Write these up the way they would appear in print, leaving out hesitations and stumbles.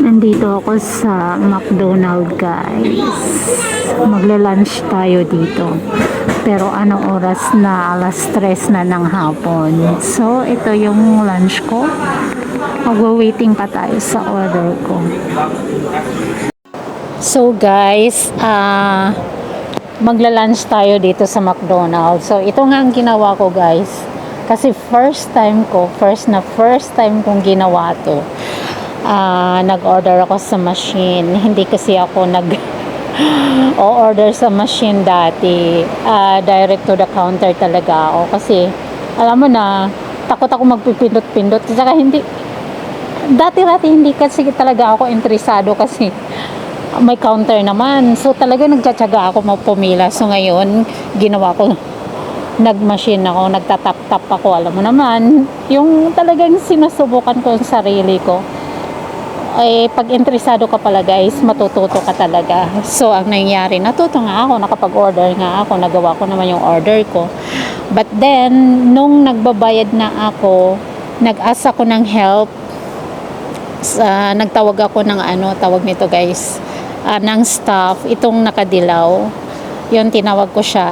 Nandito ako sa McDonald's, guys. Magla-lunch tayo dito. Pero ano oras na? Alas 3 na ng hapon. So, ito yung lunch ko. Magwa-waiting pa tayo sa order ko. So, guys, magla-lunch tayo dito sa McDonald's. So, ito nga ang ginawa ko, guys. Kasi first time kong ginawa to. Nag-order ako sa machine. Hindi kasi ako o-order sa machine dati. Direct to the counter talaga ako. Kasi, alam mo na, takot ako magpipindot-pindot. Saka dati-rati hindi kasi talaga ako interesado kasi may counter naman. So, talaga nagtsatsaga ako pumila. So, ngayon, ginawa ko, nag-machine ako, nagtatap-tap ako. Alam mo naman, yung talagang sinusubukan ko ang sarili ko. Pag interesado ka pala, guys, matututo ka talaga. So, ang nangyari, natuto nga ako, nakapag-order nga ako, nagawa ko naman yung order ko. But then, nung nagbabayad na ako, nag-ask ako ng help, nagtawag ako ng tawag nito, guys, ng staff, itong nakadilaw. Yun, tinawag ko siya.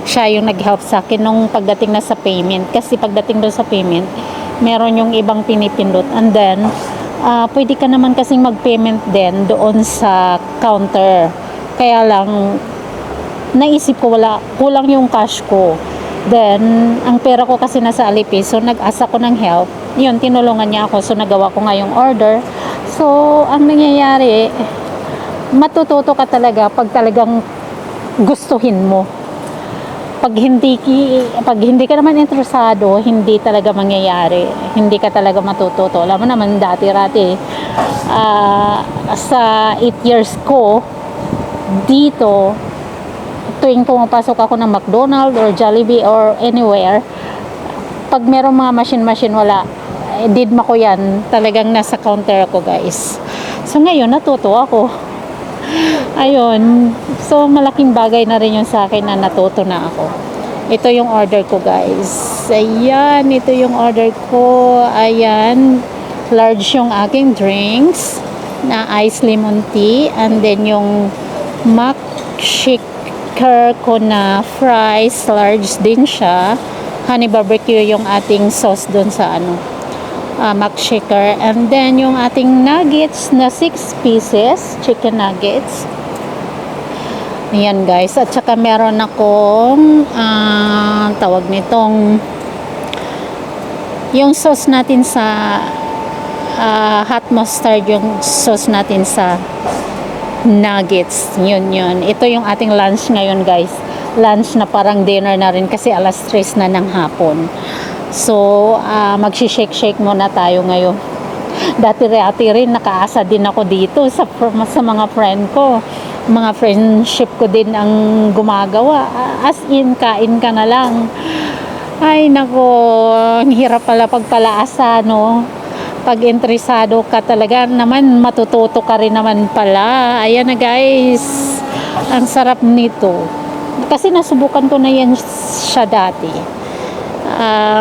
Siya yung nag-help sa akin nung pagdating na sa payment. Kasi pagdating doon sa payment, meron yung ibang pinipindot. And then, pwede ka naman kasing mag-payment din doon sa counter. Kaya lang, naisip ko kulang yung cash ko. Then, ang pera ko kasi nasa Alipay. So, nag-asa ko ng help. Yun, tinulungan niya ako. So, nagawa ko nga yung order. So, ang nangyayari, matututo ka talaga pag talagang gustuhin mo. Pag hindi ka naman interesado, hindi talaga mangyayari. Hindi ka talaga matututo. Alam mo naman, dati-rati, sa 8 years ko, dito, tuwing pumapasok ako ng McDonald's or Jollibee or anywhere, pag merong mga machine wala, didma ko yan. Talagang nasa counter ako, guys. So, ngayon, natuto ako. Ayun. So, malaking bagay na rin yun sa akin na natuto na ako. Ito yung order ko, guys. Ayan. Ito yung order ko. Ayan. Large yung aking drinks na ice lemon tea. And then yung mac shaker ko na fries. Large din siya. Honey barbecue yung ating sauce dun sa mac shaker. And then yung ating nuggets na 6 pieces, chicken nuggets. Ayan, guys. At saka meron akong tawag nitong yung sauce natin sa hot mustard, yung sauce natin sa nuggets. Yun. Ito yung ating lunch ngayon, guys. Lunch na parang dinner na rin kasi alas 3 na ng hapon. So, magsi-shake muna tayo ngayon. Dati-rati rin, nakaasa din ako dito sa mga friend ko. Mga friendship ko din ang gumagawa. As in, kain ka na lang. Ay, nako, hirap pala pagpalaasa, no? Pag interesado ka talaga naman, matututo ka rin naman pala. Ayan na, guys. Ang sarap nito. Kasi nasubukan ko na yan siya dati.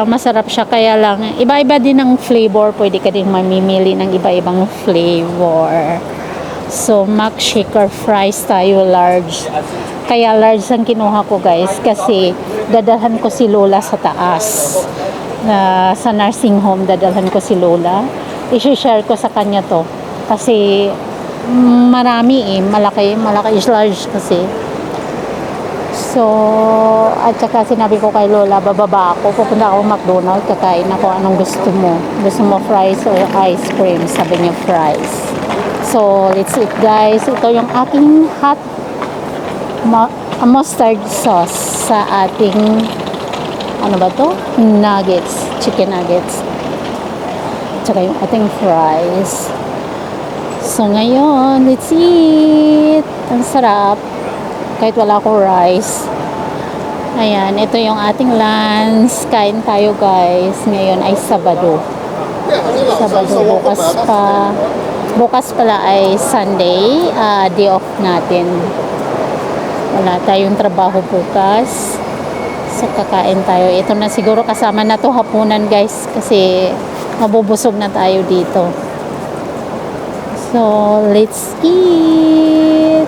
Masarap siya, kaya lang iba-iba din ang flavor. Pwede ka din mamimili ng iba-ibang flavor. So, mac shaker fries tayo, large. Kaya large ang kinuha ko, guys, kasi dadalhan ko si Lola sa taas. Sa nursing home, dadalhan ko si Lola. I-share ko sa kanya to kasi marami malaki large kasi. So, at saka sinabi ko kay Lola, bababa ako, pupunta ako McDonald's, kakain ako, anong gusto mo? Gusto mo fries or ice cream? Sabi niya fries. So, let's eat, guys. Ito yung aking hot mustard sauce sa ating, ano ba to? Nuggets, chicken nuggets. At saka yung ating fries. So, ngayon, let's eat. Ang sarap. Kahit wala akong rice. Ayan, ito yung ating lunch. Kain tayo, guys. Ngayon ay Sabado. Bukas pa. Bukas pala ay Sunday. Day off natin. Wala tayong trabaho bukas. So, kakain tayo. Ito na siguro kasama na to hapunan, guys. Kasi Mabubusog na tayo dito. So, let's eat!